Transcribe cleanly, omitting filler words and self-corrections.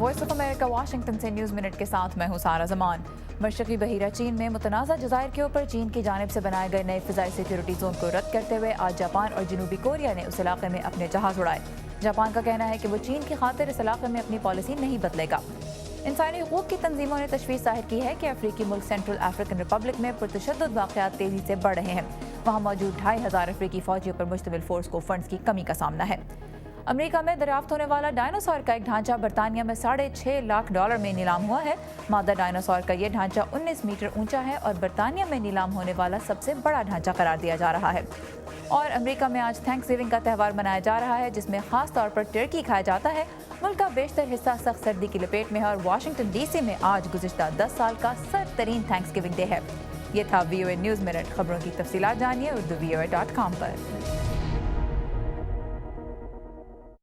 Voice of America Washington से news minute के साथ मैं हूं सारा जमान। मशरक़ी बहीरा चीन में मुतनाज़ा जज़ायर के ऊपर चीन की जानिब से बनाए गए नए फ़िज़ाई सिक्योरिटी जोन को रद्द करते हुए आज जापान और जनूबी कोरिया ने उस इलाके में अपने जहाज़ उड़ाए। जापान का कहना है कि वो चीन की खातिर इस इलाके में अपनी पॉलिसी नहीं बदलेगा। इंसानी हुकूक की तंजीमों ने तशवीश जाहिर की है कि अफ्रीकी मुल्क सेंट्रल अफ्रीकन रिपब्लिक में पुरतशद्दुद वाक़यात तेज़ी से बढ़ रहे हैं। वहाँ मौजूद 2500 अफ्रीकी फ़ौजियों पर मुश्तमिल फोर्स को फंड्स की कमी का सामना है। अमेरिका में दरियाफ्त होने वाला डायनासोर का एक ढांचा बरतानिया में $6.5 लाख में नीलाम हुआ है। मादा डायनासोर का यह ढांचा 19 मीटर ऊंचा है और बरतानिया में नीलाम होने वाला सबसे बड़ा ढांचा करार दिया जा रहा है। और अमेरिका में आज थैंक्सगिविंग का त्यौहार मनाया जा रहा है, जिसमें खास तौर पर टर्की खाया जाता है। मुल्क का बेशतर हिस्सा सख्त सर्दी की लपेट में है और वाशिंगटन डीसी में आज गुज़िश्ता 10 साल का सर्द-तरीन थैंक्सगिविंग डे है। ये था VOA न्यूज़ मिनट। खबरों की तफसीलात जानिए urdu.voa.com पर।